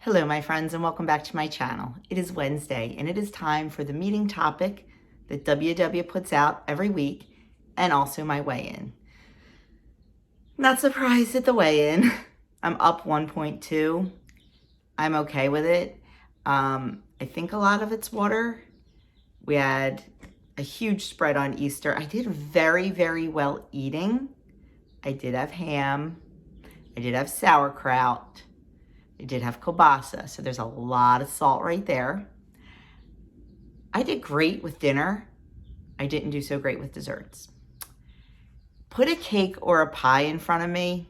Hello, my friends, and welcome back to my channel. It is Wednesday, and it is time for the meeting topic that WW puts out every week, and also my weigh-in. Not surprised at the weigh-in. I'm up 1.2. I'm okay with it. I think a lot of it's water. We had a huge spread on Easter. I did very, very well eating. I did have ham. I did have sauerkraut. I did have kielbasa, so there's a lot of salt right there. I did great with dinner. I didn't do so great with desserts. Put a cake or a pie in front of me,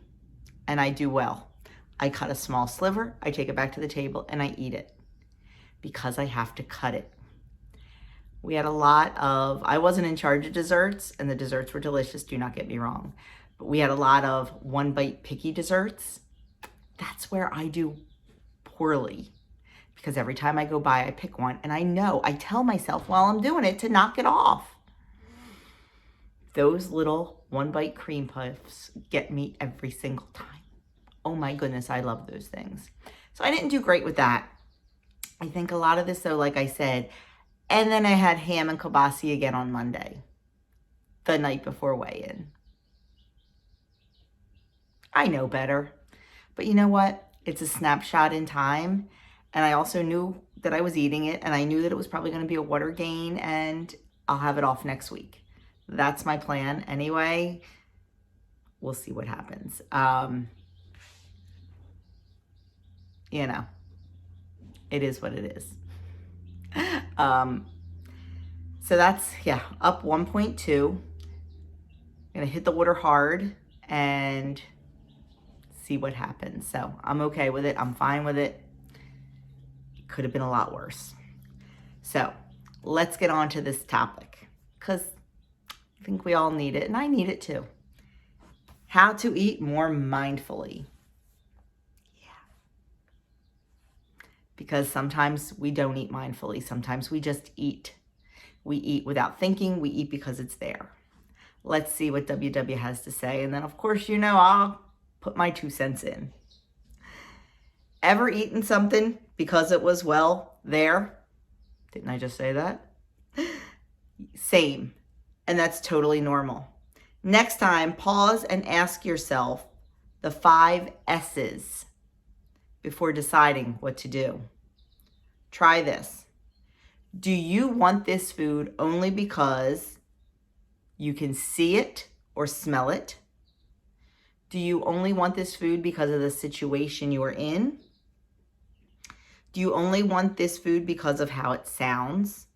and I do well. I cut a small sliver, I take it back to the table, and I eat it because I have to cut it. We had a lot of, I wasn't in charge of desserts, and the desserts were delicious, do not get me wrong. But we had a lot of one-bite picky desserts. That's where I do poorly, because every time I go by, I pick one, and I tell myself while I'm doing it to knock it off. Those little one-bite cream puffs get me every single time. Oh my goodness, I love those things. So I didn't do great with that. I think a lot of this, though, like I said, and then I had ham and kielbasa again on Monday, the night before weigh-in. I know better. But you know what? It's a snapshot in time. And I also knew that I was eating it, and I knew that it was probably going to be a water gain, and I'll have it off next week. That's my plan anyway. We'll see what happens. You know, it is what it is. So that's, yeah, up 1.2. I'm going to hit the water hard and see what happens. So I'm okay with it. I'm fine with it. It could have been a lot worse. So let's get on to this topic, because I think we all need it, and I need it too. How to eat more mindfully. Yeah. Because sometimes we don't eat mindfully. Sometimes we just eat. We eat without thinking. We eat because it's there. Let's see what WW has to say. And then, of course, you know, I'll put my 2 cents in. Ever eaten something because it was, well, there? Didn't I just say that? Same. And that's totally normal. Next time, pause and ask yourself the 5 S's before deciding what to do. Try this. Do you want this food only because you can see it or smell it? Do you only want this food because of the situation you are in? Do you only want this food because of how it sounds?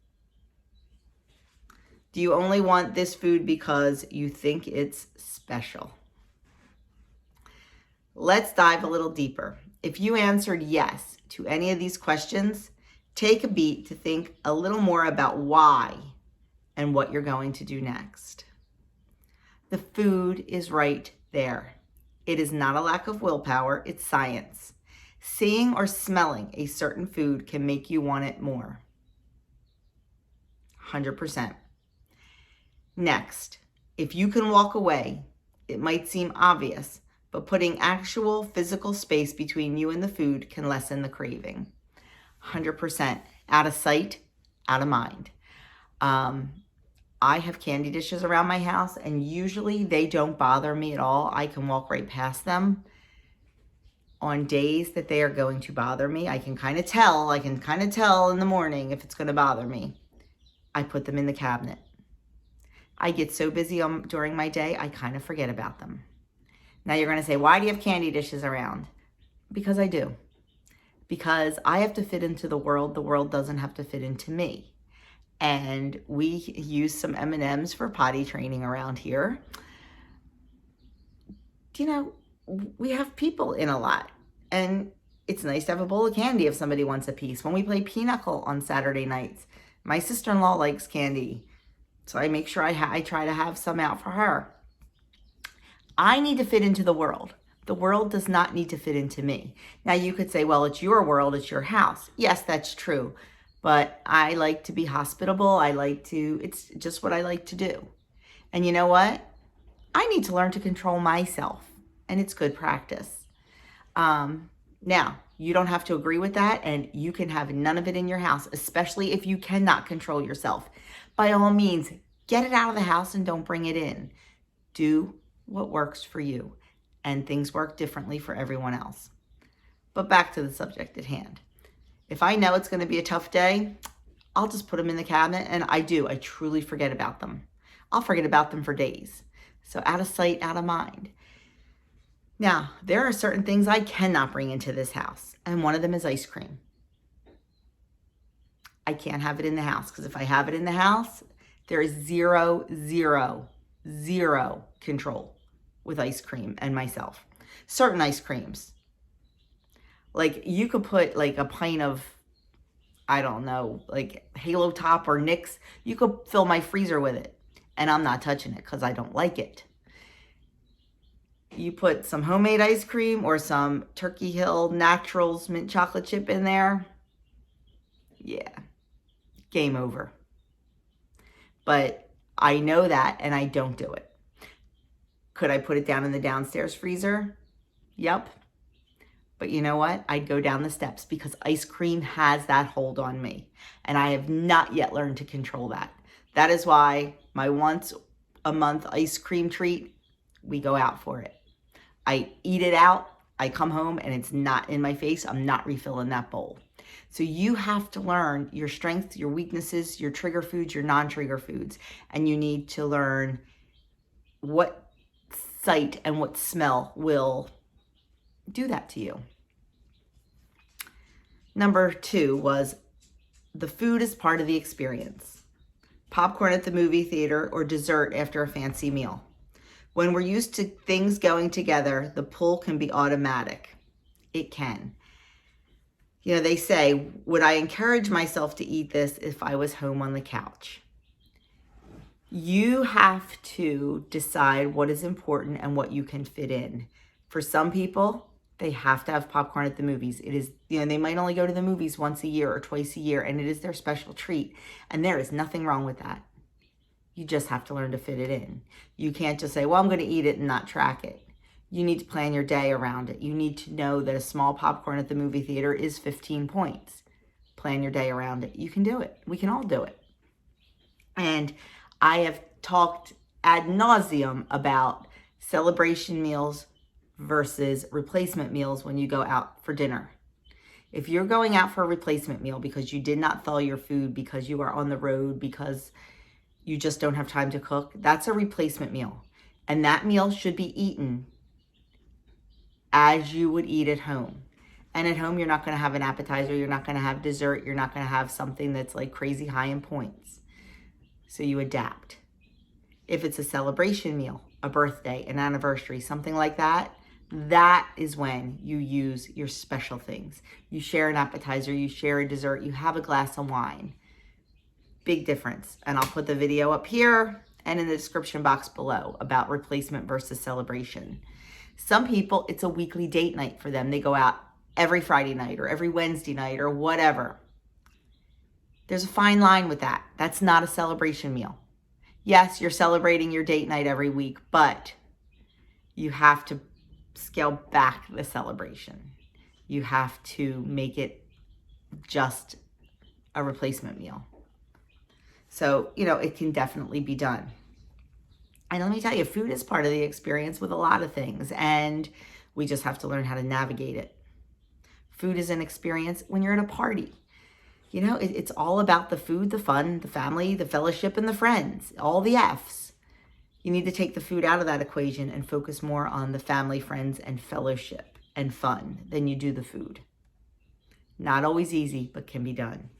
Do you only want this food because you think it's special? Let's dive a little deeper. If you answered yes to any of these questions, take a beat to think a little more about why and what you're going to do next. The food is right there. It is not a lack of willpower, it's science. Seeing or smelling a certain food can make you want it more. 100%. Next, if you can walk away, it might seem obvious, but putting actual physical space between you and the food can lessen the craving. 100%. Out of sight, out of mind. I have candy dishes around my house, and usually they don't bother me at all. I can walk right past them. On days that they are going to bother me, I can kind of tell in the morning if it's going to bother me. I put them in the cabinet. I get so busy during my day, I kind of forget about them. Now you're going to say, why do you have candy dishes around? Because I do. Because I have to fit into the world doesn't have to fit into me. And we use some M&Ms for potty training around here. You know, we have people in a lot, and it's nice to have a bowl of candy if somebody wants a piece. When we play pinochle on Saturday nights, my sister-in-law likes candy, so I make sure I try to have some out for her. I need to fit into the world. The world does not need to fit into me. Now you could say, well, it's your world, it's your house. Yes, that's true. But I like to be hospitable. It's just what I like to do. And you know what? I need to learn to control myself, and it's good practice. Now, You don't have to agree with that, and you can have none of it in your house, especially if you cannot control yourself. By all means, get it out of the house and don't bring it in. Do what works for you, and things work differently for everyone else. But back to the subject at hand. If I know it's going to be a tough day, I'll just put them in the cabinet, and I truly forget about them. I'll forget about them for days. So out of sight, out of mind. Now, there are certain things I cannot bring into this house, and one of them is ice cream. I can't have it in the house, because if I have it in the house, there is zero control with ice cream and myself. Certain ice creams. Like, you could put like a pint of, I don't know, like Halo Top or Nix. You could fill my freezer with it, and I'm not touching it because I don't like it. You put some homemade ice cream or some Turkey Hill Naturals mint chocolate chip in there, yeah, game over. But I know that, and I don't do it. Could I put it down in the downstairs freezer? Yep. But you know what? I'd go down the steps, because ice cream has that hold on me, and I have not yet learned to control that. That is why my once a month ice cream treat, we go out for it. I eat it out, I come home, and it's not in my face. I'm not refilling that bowl. So you have to learn your strengths, your weaknesses, your trigger foods, your non-trigger foods, and you need to learn what sight and what smell will do that to you. Number 2 was the food is part of the experience. Popcorn at the movie theater or dessert after a fancy meal. When we're used to things going together, the pull can be automatic. It can. You know, they say, would I encourage myself to eat this if I was home on the couch? You have to decide what is important and what you can fit in. For some people, they have to have popcorn at the movies. It is, you know, they might only go to the movies once a year or twice a year, and it is their special treat. And there is nothing wrong with that. You just have to learn to fit it in. You can't just say, well, I'm going to eat it and not track it. You need to plan your day around it. You need to know that a small popcorn at the movie theater is 15 points. Plan your day around it. You can do it. We can all do it. And I have talked ad nauseum about celebration meals versus replacement meals when you go out for dinner. If you're going out for a replacement meal because you did not thaw your food, because you are on the road, because you just don't have time to cook, that's a replacement meal. And that meal should be eaten as you would eat at home. And at home, you're not going to have an appetizer, you're not going to have dessert, you're not going to have something that's like crazy high in points. So you adapt. If it's a celebration meal, a birthday, an anniversary, something like that, that is when you use your special things. You share an appetizer, you share a dessert, you have a glass of wine. Big difference. And I'll put the video up here and in the description box below about replacement versus celebration. Some people, it's a weekly date night for them. They go out every Friday night or every Wednesday night or whatever. There's a fine line with that. That's not a celebration meal. Yes, you're celebrating your date night every week, but you have to scale back the celebration. You have to make it just a replacement meal. So, you know, it can definitely be done. And let me tell you, food is part of the experience with a lot of things, and we just have to learn how to navigate it. Food is an experience when you're at a party. You know, it's all about the food, the fun, the family, the fellowship, and the friends, all the F's. You need to take the food out of that equation and focus more on the family, friends, and fellowship and fun than you do the food. Not always easy, but can be done.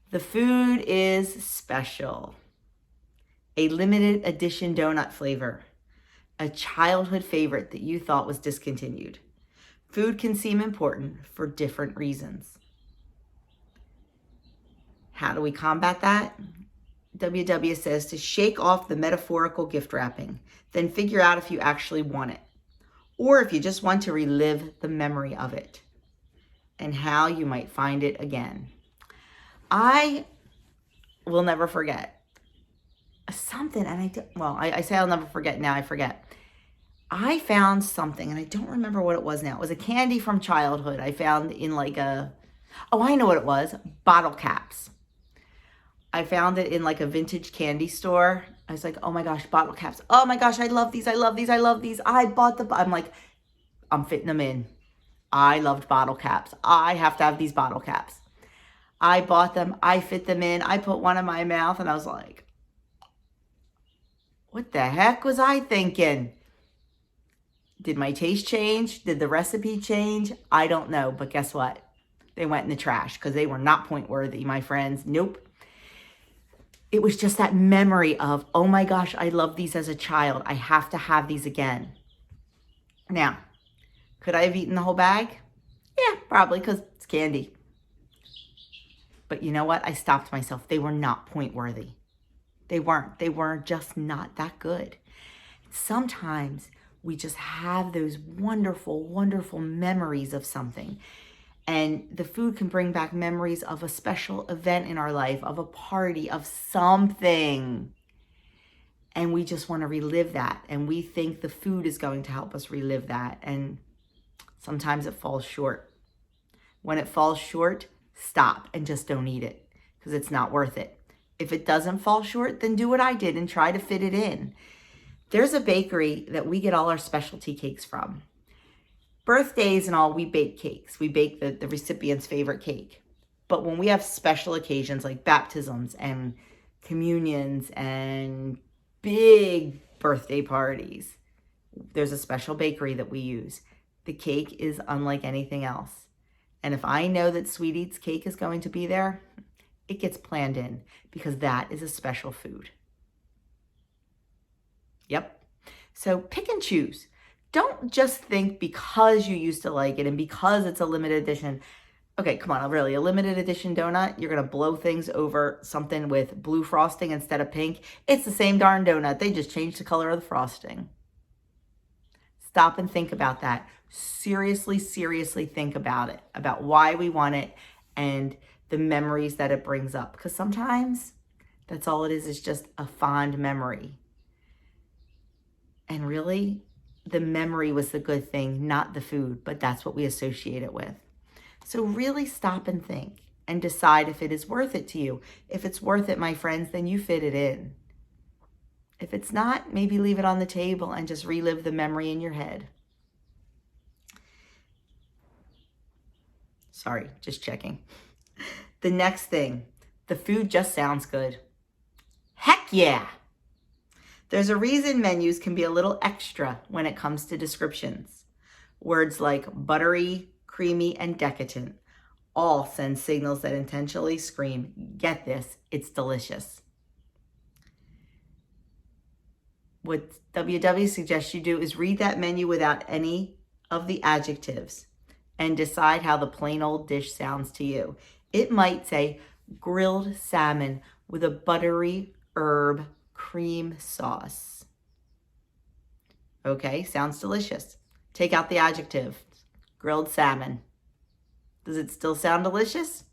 The food is special. A limited edition donut flavor. A childhood favorite that you thought was discontinued. Food can seem important for different reasons. How do we combat that? WW says to shake off the metaphorical gift wrapping, then figure out if you actually want it, or if you just want to relive the memory of it, and how you might find it again. I will never forget something, and I say I'll never forget, now I forget. I found something, and I don't remember what it was now. It was a candy from childhood. I found in like oh, I know what it was. Bottle caps. I found it in like a vintage candy store. I was like, oh my gosh, bottle caps. Oh my gosh, I love these. I love these. I love these. I bought I'm like, I'm fitting them in. I loved bottle caps. I have to have these bottle caps. I bought them. I fit them in. I put one in my mouth and I was like, what the heck was I thinking? Did my taste change? Did the recipe change? I don't know. But guess what? They went in the trash because they were not point worthy, my friends. Nope. It was just that memory of, oh my gosh, I love these as a child. I have to have these again. Now, could I have eaten the whole bag? Yeah, probably, because it's candy. But you know what? I stopped myself. They were not point worthy. They weren't. They were just not that good. Sometimes we just have those wonderful, wonderful memories of something. And the food can bring back memories of a special event in our life, of a party, of something. And we just want to relive that. And we think the food is going to help us relive that. And sometimes it falls short. When it falls short, stop and just don't eat it because it's not worth it. If it doesn't fall short, then do what I did and try to fit it in. There's a bakery that we get all our specialty cakes from. Birthdays and all, we bake cakes. We bake the recipient's favorite cake. But when we have special occasions like baptisms and communions and big birthday parties, there's a special bakery that we use. The cake is unlike anything else. And if I know that Sweet Eats cake is going to be there, it gets planned in because that is a special food. Yep. So pick and choose. Don't just think because you used to like it and because it's a limited edition. Okay, come on, really, a limited edition donut, you're going to blow things over something with blue frosting instead of pink. It's the same darn donut. They just changed the color of the frosting. Stop and think about that. Seriously, seriously think about it, about why we want it and the memories that it brings up. Because sometimes that's all it is just a fond memory. And really, the memory was the good thing, not the food, but that's what we associate it with. So really stop and think and decide if it is worth it to you. If it's worth it, my friends, then you fit it in. If it's not, maybe leave it on the table and just relive the memory in your head. Sorry, just checking. The next thing, the food just sounds good. Heck yeah! There's a reason menus can be a little extra when it comes to descriptions. Words like buttery, creamy, and decadent all send signals that intentionally scream, get this, it's delicious. What WW suggests you do is read that menu without any of the adjectives and decide how the plain old dish sounds to you. It might say grilled salmon with a buttery herb cream sauce. Okay, sounds delicious. Take out the adjective, grilled salmon. Does it still sound delicious?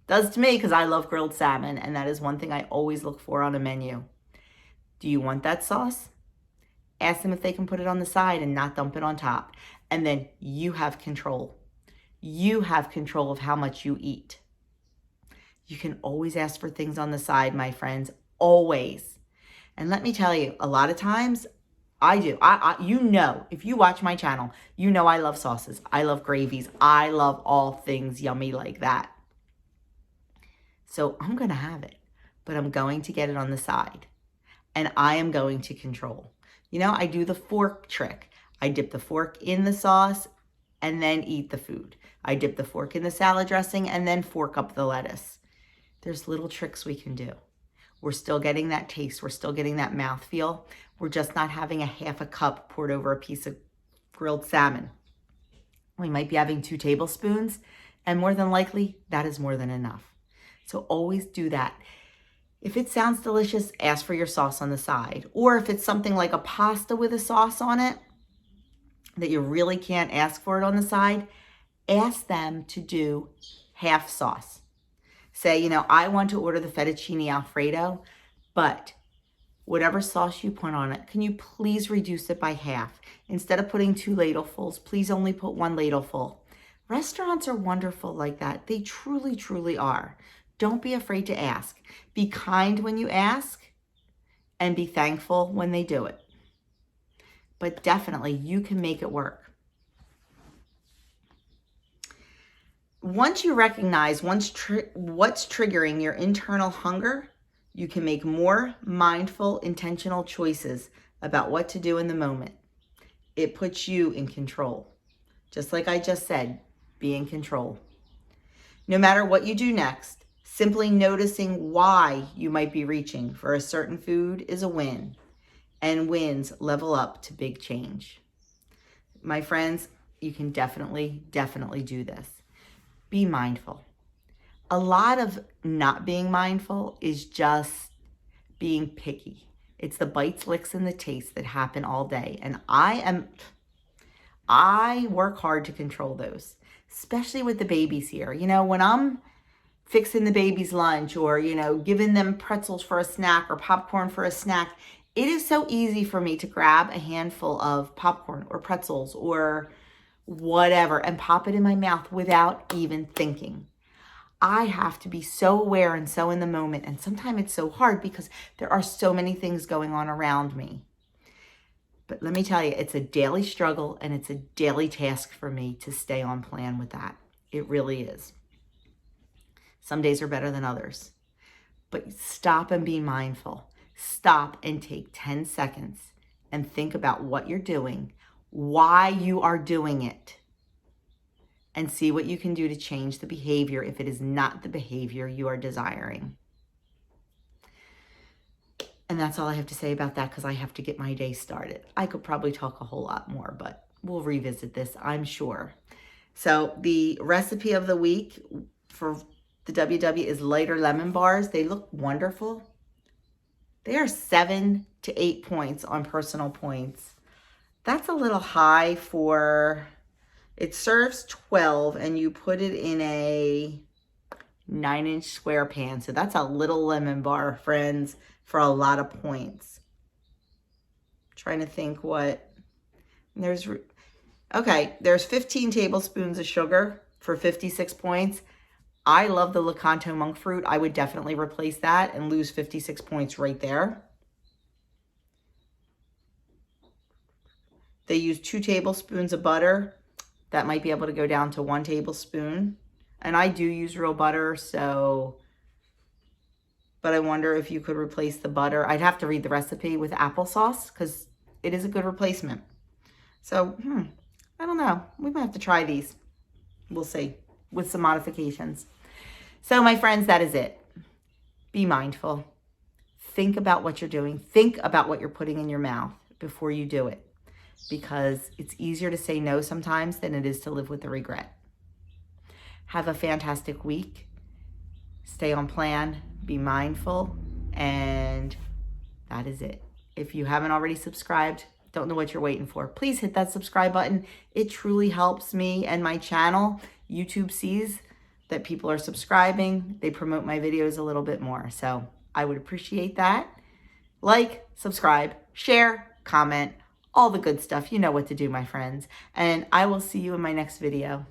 Does to me because I love grilled salmon and that is one thing I always look for on a menu. Do you want that sauce? Ask them if they can put it on the side and not dump it on top. And then you have control. You have control of how much you eat. You can always ask for things on the side, my friends, always. And let me tell you, a lot of times I do. You know, if you watch my channel, you know I love sauces. I love gravies. I love all things yummy like that. So I'm going to have it, but I'm going to get it on the side. And I am going to control. You know, I do the fork trick. I dip the fork in the sauce and then eat the food. I dip the fork in the salad dressing and then fork up the lettuce. There's little tricks we can do. We're still getting that taste. We're still getting that mouthfeel. We're just not having a half a cup poured over a piece of grilled salmon. We might be having 2 tablespoons, and more than likely, that is more than enough. So always do that. If it sounds delicious, ask for your sauce on the side. Or if it's something like a pasta with a sauce on it that you really can't ask for it on the side, ask them to do half sauce. Say, you know, I want to order the fettuccine Alfredo, but whatever sauce you put on it, can you please reduce it by half? Instead of putting 2 ladlefuls, please only put 1 ladleful. Restaurants are wonderful like that. They truly, truly are. Don't be afraid to ask. Be kind when you ask and be thankful when they do it. But definitely, you can make it work. Once you recognize what's triggering your internal hunger, you can make more mindful, intentional choices about what to do in the moment. It puts you in control. Just like I just said, be in control. No matter what you do next, simply noticing why you might be reaching for a certain food is a win, and wins level up to big change. My friends, you can definitely do this. Be mindful. A lot of not being mindful is just being picky. It's the bites, licks, and the tastes that happen all day. And I work hard to control those, especially with the babies here. You know, when I'm fixing the baby's lunch or, you know, giving them pretzels for a snack or popcorn for a snack, it is so easy for me to grab a handful of popcorn or pretzels or whatever and pop it in my mouth without even thinking. I have to be so aware and so in the moment. And sometimes it's so hard because there are so many things going on around me. But let me tell you, it's a daily struggle and it's a daily task for me to stay on plan with that. It really is. Some days are better than others. But stop and be mindful. Stop and take 10 seconds and think about what you're doing, why you are doing it, and see what you can do to change the behavior if it is not the behavior you are desiring. And that's all I have to say about that because I have to get my day started. I could probably talk a whole lot more, but we'll revisit this, I'm sure. So the recipe of the week for the WW is lighter lemon bars. They look wonderful. They are 7 to 8 points on personal points. That's a little high for, it serves 12 and you put it in a 9-inch square pan. So that's a little lemon bar, friends, for a lot of points. I'm trying to think what, there's 15 tablespoons of sugar for 56 points. I love the Lakanto monk fruit. I would definitely replace that and lose 56 points right there. They use 2 tablespoons of butter. That might be able to go down to 1 tablespoon. And I do use real butter, so, but I wonder if you could replace the butter. I'd have to read the recipe with applesauce because it is a good replacement. So, I don't know. We might have to try these. We'll see, with some modifications. So my friends, that is it. Be mindful. Think about what you're doing. Think about what you're putting in your mouth before you do it, because it's easier to say no sometimes than it is to live with the regret. Have a fantastic week. Stay on plan. Be mindful. And that is it. If you haven't already subscribed, don't know what you're waiting for, please hit that subscribe button. It truly helps me and my channel. YouTube sees that people are subscribing. They promote my videos a little bit more. So I would appreciate that. Like, subscribe, share, comment, all the good stuff. You know what to do, my friends. And I will see you in my next video.